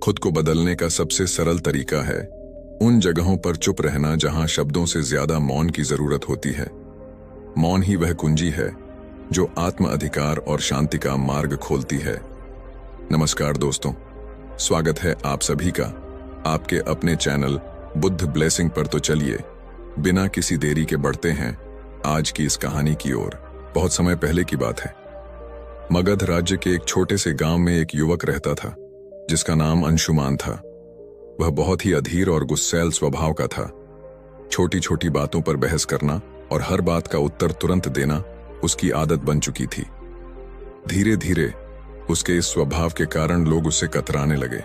खुद को बदलने का सबसे सरल तरीका है उन जगहों पर चुप रहना जहां शब्दों से ज्यादा मौन की जरूरत होती है। मौन ही वह कुंजी है जो आत्म अधिकार और शांति का मार्ग खोलती है। नमस्कार दोस्तों, स्वागत है आप सभी का आपके अपने चैनल बुद्ध ब्लेसिंग पर। तो चलिए बिना किसी देरी के बढ़ते हैं आज की इस कहानी की ओर। बहुत समय पहले की बात है। मगध राज्य के एक छोटे से गांव में एक युवक रहता था जिसका नाम अंशुमान था। वह बहुत ही अधीर और गुस्सैल स्वभाव का था। छोटी छोटी बातों पर बहस करना और हर बात का उत्तर तुरंत देना उसकी आदत बन चुकी थी। धीरे धीरे उसके इस स्वभाव के कारण लोग उससे कतराने लगे।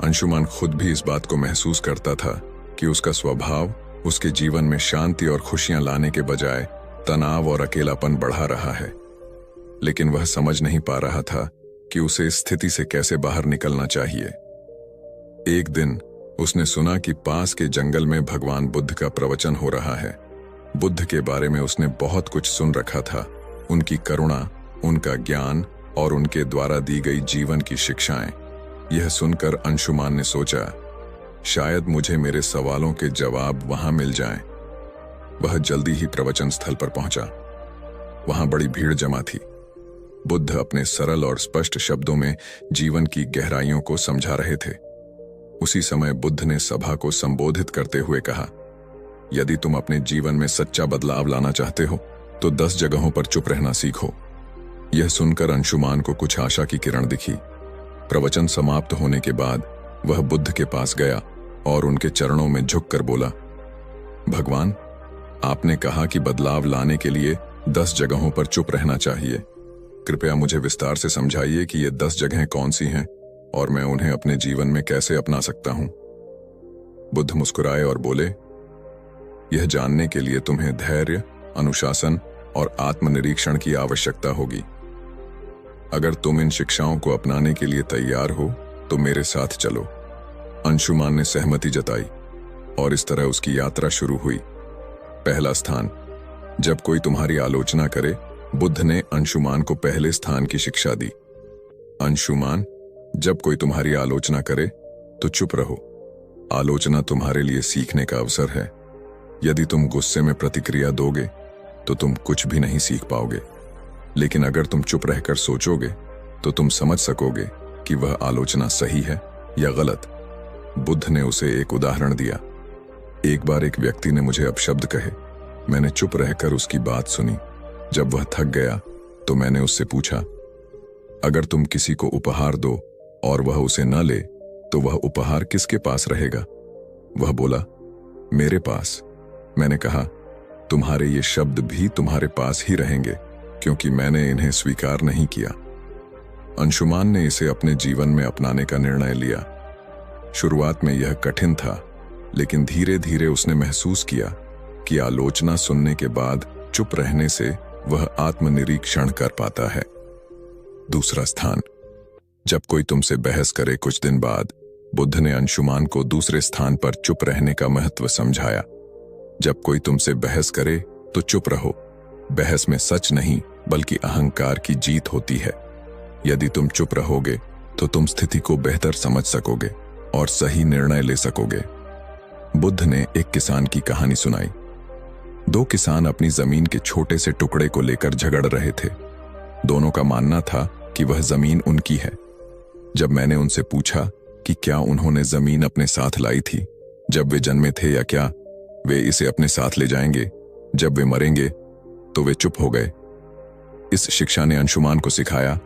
अंशुमान खुद भी इस बात को महसूस करता था कि उसका स्वभाव उसके जीवन में शांति और खुशियां लाने के बजाय तनाव और अकेलापन बढ़ा रहा है। लेकिन वह समझ नहीं पा रहा था कि उसे इस स्थिति से कैसे बाहर निकलना चाहिए। एक दिन उसने सुना कि पास के जंगल में भगवान बुद्ध का प्रवचन हो रहा है। बुद्ध के बारे में उसने बहुत कुछ सुन रखा था। उनकी करुणा, उनका ज्ञान और उनके द्वारा दी गई जीवन की शिक्षाएं। यह सुनकर अंशुमान ने सोचा, शायद मुझे मेरे सवालों के जवाब वहां मिल जाएं। वह जल्दी ही प्रवचन स्थल पर पहुंचा। वहां बड़ी भीड़ जमा थी। बुद्ध अपने सरल और स्पष्ट शब्दों में जीवन की गहराइयों को समझा रहे थे। उसी समय बुद्ध ने सभा को संबोधित करते हुए कहा, यदि तुम अपने जीवन में सच्चा बदलाव लाना चाहते हो तो 10 जगहों पर चुप रहना सीखो। यह सुनकर अंशुमान को कुछ आशा की किरण दिखी। प्रवचन समाप्त होने के बाद वह बुद्ध के पास गया और उनके चरणों में झुककर बोला, भगवान, आपने कहा कि बदलाव लाने के लिए 10 जगहों पर चुप रहना चाहिए। कृपया मुझे विस्तार से समझाइए कि ये 10 जगहें कौन सी हैं और मैं उन्हें अपने जीवन में कैसे अपना सकता हूं। बुद्ध मुस्कुराए और बोले, यह जानने के लिए तुम्हें धैर्य, अनुशासन और आत्मनिरीक्षण की आवश्यकता होगी। अगर तुम इन शिक्षाओं को अपनाने के लिए तैयार हो तो मेरे साथ चलो। अंशुमान ने सहमति जताई और इस तरह उसकी यात्रा शुरू हुई। पहला स्थान, जब कोई तुम्हारी आलोचना करे। बुद्ध ने अंशुमान को पहले स्थान की शिक्षा दी। अंशुमान, जब कोई तुम्हारी आलोचना करे तो चुप रहो। आलोचना तुम्हारे लिए सीखने का अवसर है। यदि तुम गुस्से में प्रतिक्रिया दोगे तो तुम कुछ भी नहीं सीख पाओगे। लेकिन अगर तुम चुप रहकर सोचोगे तो तुम समझ सकोगे कि वह आलोचना सही है या गलत। बुद्ध ने उसे एक उदाहरण दिया। एक बार एक व्यक्ति ने मुझे अपशब्द कहे। मैंने चुप रहकर उसकी बात सुनी। जब वह थक गया तो मैंने उससे पूछा, अगर तुम किसी को उपहार दो और वह उसे न ले तो वह उपहार किसके पास रहेगा? वह बोला, मेरे पास। मैंने कहा, तुम्हारे ये शब्द भी तुम्हारे पास ही रहेंगे क्योंकि मैंने इन्हें स्वीकार नहीं किया। अंशुमान ने इसे अपने जीवन में अपनाने का निर्णय लिया। शुरुआत में यह कठिन था, लेकिन धीरे धीरे उसने महसूस किया कि आलोचना सुनने के बाद चुप रहने से वह आत्मनिरीक्षण कर पाता है। दूसरा स्थान, जब कोई तुमसे बहस करे। कुछ दिन बाद बुद्ध ने अंशुमान को दूसरे स्थान पर चुप रहने का महत्व समझाया। जब कोई तुमसे बहस करे तो चुप रहो। बहस में सच नहीं बल्कि अहंकार की जीत होती है। यदि तुम चुप रहोगे तो तुम स्थिति को बेहतर समझ सकोगे और सही निर्णय ले सकोगे। बुद्ध ने एक किसान की कहानी सुनाई। 2 किसान अपनी जमीन के छोटे से टुकड़े को लेकर झगड़ रहे थे। दोनों का मानना था कि वह जमीन उनकी है। जब मैंने उनसे पूछा कि क्या उन्होंने जमीन अपने साथ लाई थी जब वे जन्मे थे, या क्या वे इसे अपने साथ ले जाएंगे जब वे मरेंगे, तो वे चुप हो गए। इस शिक्षा ने अंशुमान को सिखाया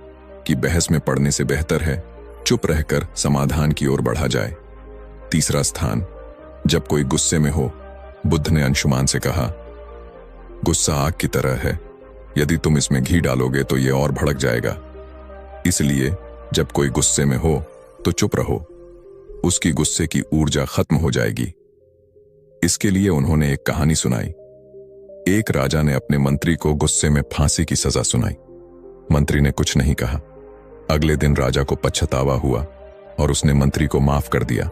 कि बहस में पड़ने से बेहतर है चुप रहकर समाधान की ओर बढ़ा जाए। तीसरा स्थान, जब कोई गुस्से में हो। बुद्ध ने अंशुमान से कहा, गुस्सा आग की तरह है। यदि तुम इसमें घी डालोगे तो यह और भड़क जाएगा। इसलिए जब कोई गुस्से में हो तो चुप रहो। उसकी गुस्से की ऊर्जा खत्म हो जाएगी। इसके लिए उन्होंने एक कहानी सुनाई। एक राजा ने अपने मंत्री को गुस्से में फांसी की सजा सुनाई। मंत्री ने कुछ नहीं कहा। अगले दिन राजा को पछतावा हुआ और उसने मंत्री को माफ कर दिया।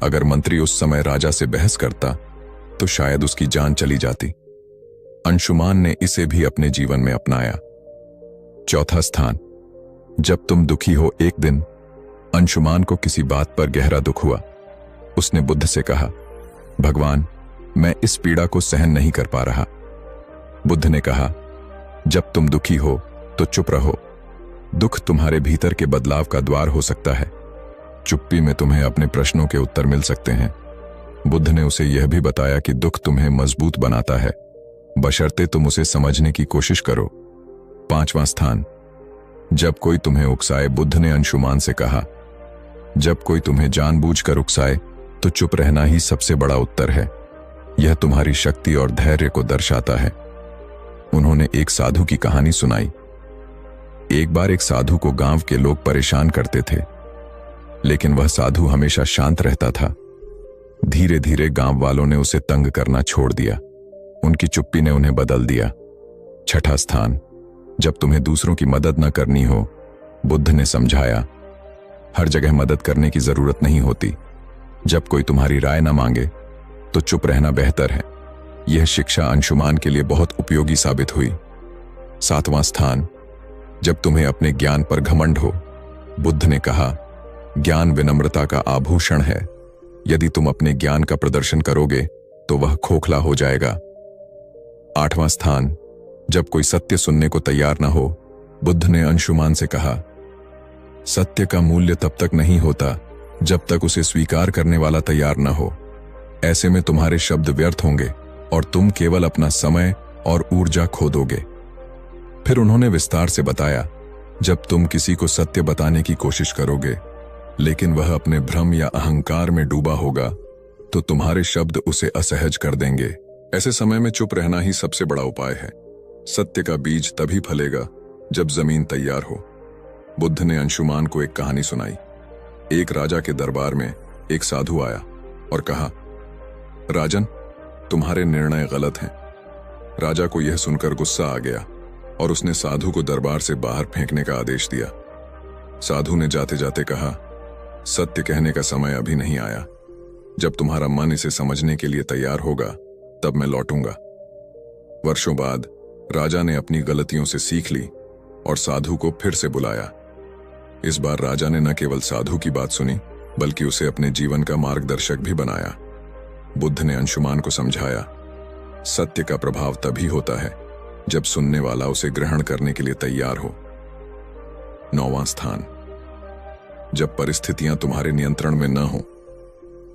अगर मंत्री उस समय राजा से बहस करता तो शायद उसकी जान चली जाती। अंशुमान ने इसे भी अपने जीवन में अपनाया। चौथा स्थान, जब तुम दुखी हो एक दिन अंशुमान को किसी बात पर गहरा दुख हुआ। उसने बुद्ध से कहा, भगवान, मैं इस पीड़ा को सहन नहीं कर पा रहा। बुद्ध ने कहा, जब तुम दुखी हो तो चुप रहो। दुख तुम्हारे भीतर के बदलाव का द्वार हो सकता है। चुप्पी में तुम्हें अपने प्रश्नों के उत्तर मिल सकते हैं। बुद्ध ने उसे यह भी बताया कि दुख तुम्हें मजबूत बनाता है, बशर्ते तुम उसे समझने की कोशिश करो। 5वां स्थान, जब कोई तुम्हें उकसाए। बुद्ध ने अंशुमान से कहा, जब कोई तुम्हें जानबूझकर उकसाए तो चुप रहना ही सबसे बड़ा उत्तर है। यह तुम्हारी शक्ति और धैर्य को दर्शाता है। उन्होंने एक साधु की कहानी सुनाई। एक बार एक साधु को गांव के लोग परेशान करते थे, लेकिन वह साधु हमेशा शांत रहता था। धीरे धीरे गांव वालों ने उसे तंग करना छोड़ दिया। उनकी चुप्पी ने उन्हें बदल दिया। 6ठा स्थान, जब तुम्हें दूसरों की मदद न करनी हो। बुद्ध ने समझाया, हर जगह मदद करने की जरूरत नहीं होती। जब कोई तुम्हारी राय न मांगे तो चुप रहना बेहतर है। यह शिक्षा अंशुमान के लिए बहुत उपयोगी साबित हुई। 7वां स्थान, जब तुम्हें अपने ज्ञान पर घमंड हो। बुद्ध ने कहा, ज्ञान विनम्रता का आभूषण है। यदि तुम अपने ज्ञान का प्रदर्शन करोगे तो वह खोखला हो जाएगा। 8वां स्थान, जब कोई सत्य सुनने को तैयार न हो। बुद्ध ने अंशुमान से कहा, सत्य का मूल्य तब तक नहीं होता जब तक उसे स्वीकार करने वाला तैयार न हो। ऐसे में तुम्हारे शब्द व्यर्थ होंगे और तुम केवल अपना समय और ऊर्जा खो दोगे। फिर उन्होंने विस्तार से बताया, जब तुम किसी को सत्य बताने की कोशिश करोगे लेकिन वह अपने भ्रम या अहंकार में डूबा होगा तो तुम्हारे शब्द उसे असहज कर देंगे। ऐसे समय में चुप रहना ही सबसे बड़ा उपाय है। सत्य का बीज तभी फलेगा जब जमीन तैयार हो। बुद्ध ने अंशुमान को एक कहानी सुनाई। एक राजा के दरबार में एक साधु आया और कहा, राजन, तुम्हारे निर्णय गलत हैं। राजा को यह सुनकर गुस्सा आ गया और उसने साधु को दरबार से बाहर फेंकने का आदेश दिया। साधु ने जाते जाते कहा, सत्य कहने का समय अभी नहीं आया। जब तुम्हारा मन इसे समझने के लिए तैयार होगा तब मैं लौटूंगा। वर्षों बाद राजा ने अपनी गलतियों से सीख ली और साधु को फिर से बुलाया। इस बार राजा ने न केवल साधु की बात सुनी बल्कि उसे अपने जीवन का मार्गदर्शक भी बनाया। बुद्ध ने अंशुमान को समझाया, सत्य का प्रभाव तभी होता है जब सुनने वाला उसे ग्रहण करने के लिए तैयार हो। 9वां स्थान, जब परिस्थितियां तुम्हारे नियंत्रण में न हो।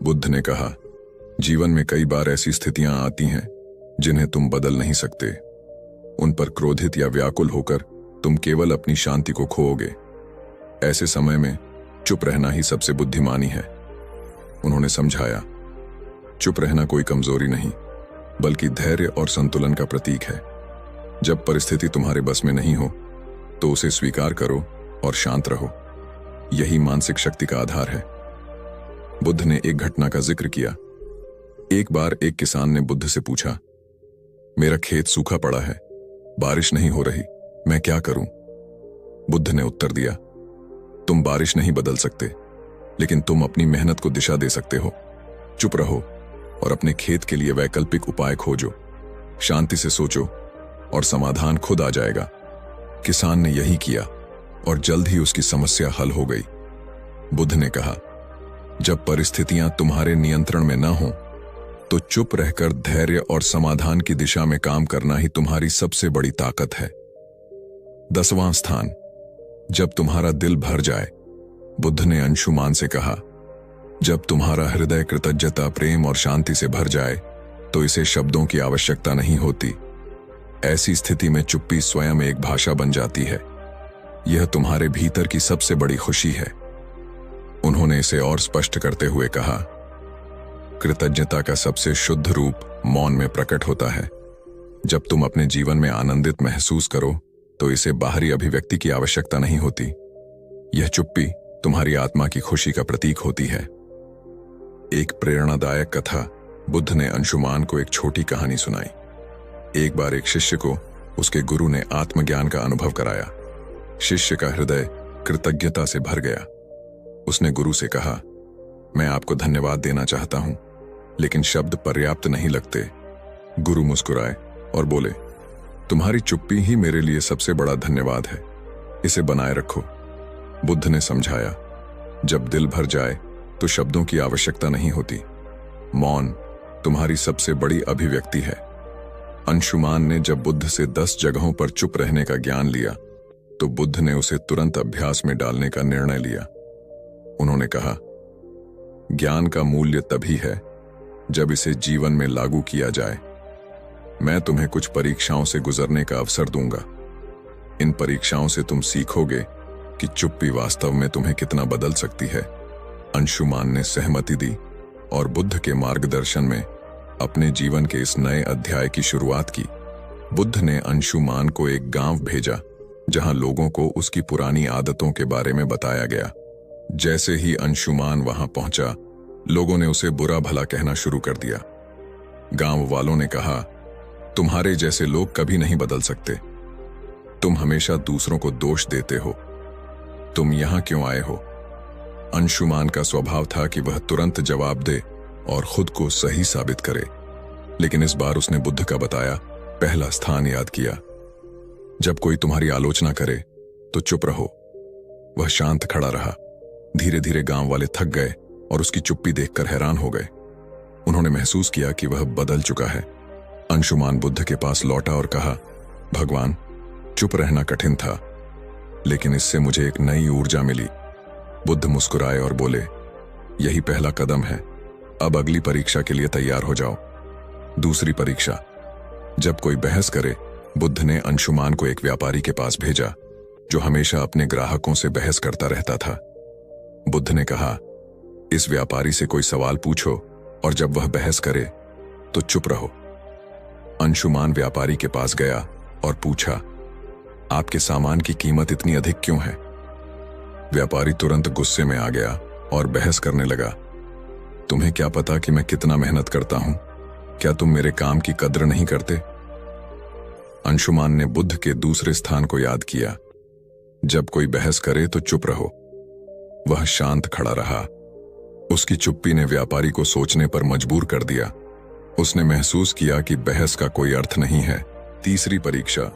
बुद्ध ने कहा, जीवन में कई बार ऐसी स्थितियां आती हैं जिन्हें तुम बदल नहीं सकते। उन पर क्रोधित या व्याकुल होकर तुम केवल अपनी शांति को खोओगे। ऐसे समय में चुप रहना ही सबसे बुद्धिमानी है। उन्होंने समझाया, चुप रहना कोई कमजोरी नहीं बल्कि धैर्य और संतुलन का प्रतीक है। जब परिस्थिति तुम्हारे बस में नहीं हो तो उसे स्वीकार करो और शांत रहो। यही मानसिक शक्ति का आधार है। बुद्ध ने एक घटना का जिक्र किया। एक बार एक किसान ने बुद्ध से पूछा, मेरा खेत सूखा पड़ा है, बारिश नहीं हो रही, मैं क्या करूं? बुद्ध ने उत्तर दिया, तुम बारिश नहीं बदल सकते, लेकिन तुम अपनी मेहनत को दिशा दे सकते हो। चुप रहो और अपने खेत के लिए वैकल्पिक उपाय खोजो। शांति से सोचो और समाधान खुद आ जाएगा। किसान ने यही किया और जल्द ही उसकी समस्या हल हो गई। बुद्ध ने कहा, जब परिस्थितियां तुम्हारे नियंत्रण में न हो तो चुप रहकर धैर्य और समाधान की दिशा में काम करना ही तुम्हारी सबसे बड़ी ताकत है। 10वां स्थान, जब तुम्हारा दिल भर जाए। बुद्ध ने अंशुमान से कहा, जब तुम्हारा हृदय कृतज्ञता, प्रेम और शांति से भर जाए तो इसे शब्दों की आवश्यकता नहीं होती। ऐसी स्थिति में चुप्पी स्वयं एक भाषा बन जाती है। यह तुम्हारे भीतर की सबसे बड़ी खुशी है। उन्होंने इसे और स्पष्ट करते हुए कहा, कृतज्ञता का सबसे शुद्ध रूप मौन में प्रकट होता है। जब तुम अपने जीवन में आनंदित महसूस करो तो इसे बाहरी अभिव्यक्ति की आवश्यकता नहीं होती। यह चुप्पी तुम्हारी आत्मा की खुशी का प्रतीक होती है। एक प्रेरणादायक कथा। बुद्ध ने अंशुमान को एक छोटी कहानी सुनाई। एक बार एक शिष्य को उसके गुरु ने आत्मज्ञान का अनुभव कराया। शिष्य का हृदय कृतज्ञता से भर गया। उसने गुरु से कहा, मैं आपको धन्यवाद देना चाहता हूं, लेकिन शब्द पर्याप्त नहीं लगते। गुरु मुस्कुराए और बोले, तुम्हारी चुप्पी ही मेरे लिए सबसे बड़ा धन्यवाद है, इसे बनाए रखो। बुद्ध ने समझाया, जब दिल भर जाए तो शब्दों की आवश्यकता नहीं होती। मौन तुम्हारी सबसे बड़ी अभिव्यक्ति है। अंशुमान ने जब बुद्ध से 10 जगहों पर चुप रहने का ज्ञान लिया तो बुद्ध ने उसे तुरंत अभ्यास में डालने का निर्णय लिया। उन्होंने कहा, ज्ञान का मूल्य तभी है जब इसे जीवन में लागू किया जाए। मैं तुम्हें कुछ परीक्षाओं से गुजरने का अवसर दूंगा। इन परीक्षाओं से तुम सीखोगे कि चुप्पी वास्तव में तुम्हें कितना बदल सकती है। अंशुमान ने सहमति दी और बुद्ध के मार्गदर्शन में अपने जीवन के इस नए अध्याय की शुरुआत की। बुद्ध ने अंशुमान को एक गांव भेजा जहां लोगों को उसकी पुरानी आदतों के बारे में बताया गया। जैसे ही अंशुमान वहां पहुंचा, लोगों ने उसे बुरा भला कहना शुरू कर दिया। गांव वालों ने कहा, तुम्हारे जैसे लोग कभी नहीं बदल सकते। तुम हमेशा दूसरों को दोष देते हो। तुम यहां क्यों आए हो? अंशुमान का स्वभाव था कि वह तुरंत जवाब दे और खुद को सही साबित करे, लेकिन इस बार उसने बुद्ध का बताया पहला स्थान याद किया। जब कोई तुम्हारी आलोचना करे तो चुप रहो। वह शांत खड़ा रहा। धीरे धीरे गांव वाले थक गए और उसकी चुप्पी देखकर हैरान हो गए। उन्होंने महसूस किया कि वह बदल चुका है। अंशुमान बुद्ध के पास लौटा और कहा, भगवान, चुप रहना कठिन था, लेकिन इससे मुझे एक नई ऊर्जा मिली। बुद्ध मुस्कुराए और बोले, यही पहला कदम है। अब अगली परीक्षा के लिए तैयार हो जाओ। दूसरी परीक्षा। जब कोई बहस करे, बुद्ध ने अंशुमान को एक व्यापारी के पास भेजा जो हमेशा अपने ग्राहकों से बहस करता रहता था। बुद्ध ने कहा, इस व्यापारी से कोई सवाल पूछो और जब वह बहस करे तो चुप रहो। अंशुमान व्यापारी के पास गया और पूछा, आपके सामान की कीमत इतनी अधिक क्यों है? व्यापारी तुरंत गुस्से में आ गया और बहस करने लगा, तुम्हें क्या पता कि मैं कितना मेहनत करता हूं? क्या तुम मेरे काम की कद्र नहीं करते? अंशुमान ने बुद्ध के दूसरे स्थान को याद किया। जब कोई बहस करे तो चुप रहो। वह शांत खड़ा रहा। उसकी चुप्पी ने व्यापारी को सोचने पर मजबूर कर दिया। उसने महसूस किया कि बहस का कोई अर्थ नहीं है। तीसरी परीक्षा।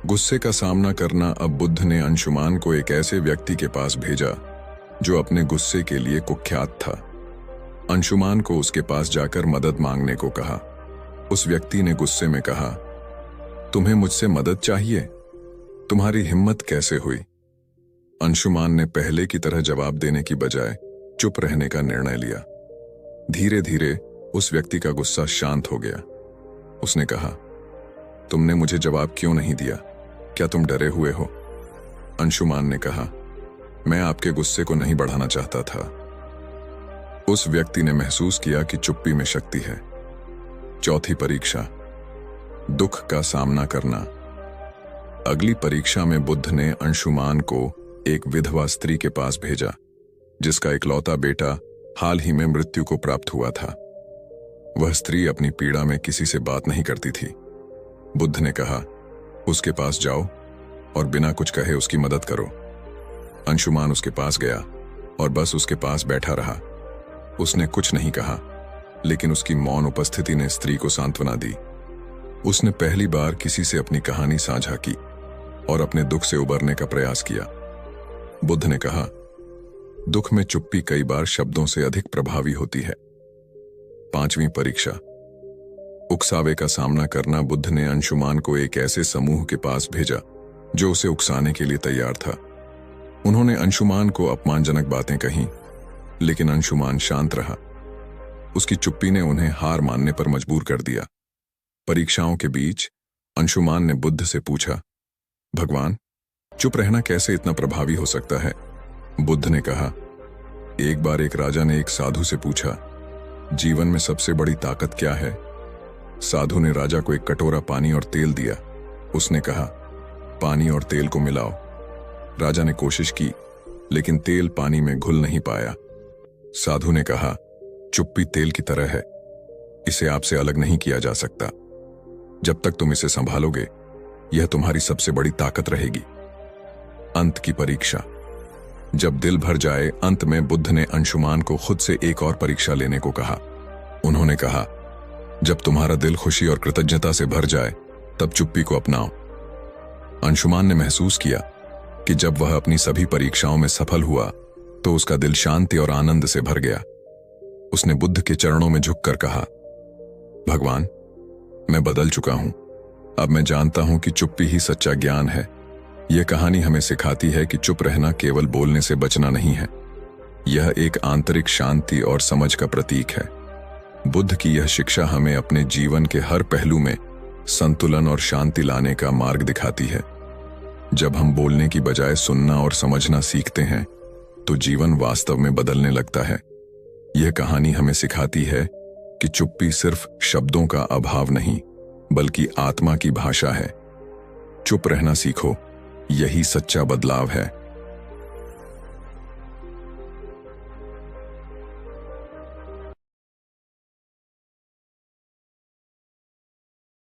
गुस्से का सामना करना। अब बुद्ध ने अंशुमान को एक ऐसे व्यक्ति के पास भेजा जो अपने गुस्से के लिए कुख्यात था। अंशुमान को उसके पास जाकर मदद मांगने को कहा। उस व्यक्ति ने गुस्से में कहा, तुम्हें मुझसे मदद चाहिए? तुम्हारी हिम्मत कैसे हुई? अंशुमान ने पहले की तरह जवाब देने की बजाय चुप रहने का निर्णय लिया। धीरे धीरे उस व्यक्ति का गुस्सा शांत हो गया। उसने कहा, तुमने मुझे जवाब क्यों नहीं दिया? क्या तुम डरे हुए हो? अंशुमान ने कहा, मैं आपके गुस्से को नहीं बढ़ाना चाहता था। उस व्यक्ति ने महसूस किया कि चुप्पी में शक्ति है। चौथी परीक्षा। दुख का सामना करना। अगली परीक्षा में बुद्ध ने अंशुमान को एक विधवा स्त्री के पास भेजा जिसका इकलौता बेटा हाल ही में मृत्यु को प्राप्त हुआ था। वह स्त्री अपनी पीड़ा में किसी से बात नहीं करती थी। बुद्ध ने कहा, उसके पास जाओ और बिना कुछ कहे उसकी मदद करो। अंशुमान उसके पास गया और बस उसके पास बैठा रहा। उसने कुछ नहीं कहा, लेकिन उसकी मौन उपस्थिति ने स्त्री को सांत्वना दी। उसने पहली बार किसी से अपनी कहानी साझा की और अपने दुख से उबरने का प्रयास किया। बुद्ध ने कहा, दुख में चुप्पी कई बार शब्दों से अधिक प्रभावी होती है। पांचवी परीक्षा। उकसावे का सामना करना। बुद्ध ने अंशुमान को एक ऐसे समूह के पास भेजा जो उसे उकसाने के लिए तैयार था। उन्होंने अंशुमान को अपमानजनक बातें कहीं, लेकिन अंशुमान शांत रहा। उसकी चुप्पी ने उन्हें हार मानने पर मजबूर कर दिया। परीक्षाओं के बीच अंशुमान ने बुद्ध से पूछा, भगवान, चुप रहना कैसे इतना प्रभावी हो सकता है? बुद्ध ने कहा, एक बार एक राजा ने एक साधु से पूछा, जीवन में सबसे बड़ी ताकत क्या है? साधु ने राजा को एक कटोरा पानी और तेल दिया। उसने कहा, पानी और तेल को मिलाओ। राजा ने कोशिश की, लेकिन तेल पानी में घुल नहीं पाया। साधु ने कहा, चुप्पी तेल की तरह है, इसे आपसे अलग नहीं किया जा सकता। जब तक तुम इसे संभालोगे, यह तुम्हारी सबसे बड़ी ताकत रहेगी। अंत की परीक्षा। जब दिल भर जाए, अंत में बुद्ध ने अंशुमान को खुद से एक और परीक्षा लेने को कहा। उन्होंने कहा, जब तुम्हारा दिल खुशी और कृतज्ञता से भर जाए, तब चुप्पी को अपनाओ। अंशुमान ने महसूस किया कि जब वह अपनी सभी परीक्षाओं में सफल हुआ, तो उसका दिल शांति और आनंद से भर गया। उसने बुद्ध के चरणों में झुककर कहा, भगवान, मैं बदल चुका हूं। अब मैं जानता हूं कि चुप्पी ही सच्चा ज्ञान है। यह कहानी हमें सिखाती है कि चुप रहना केवल बोलने से बचना नहीं है, यह एक आंतरिक शांति और समझ का प्रतीक है। बुद्ध की यह शिक्षा हमें अपने जीवन के हर पहलू में संतुलन और शांति लाने का मार्ग दिखाती है। जब हम बोलने की बजाय सुनना और समझना सीखते हैं तो जीवन वास्तव में बदलने लगता है। यह कहानी हमें सिखाती है कि चुप्पी सिर्फ शब्दों का अभाव नहीं, बल्कि आत्मा की भाषा है। चुप रहना सीखो, यही सच्चा बदलाव है।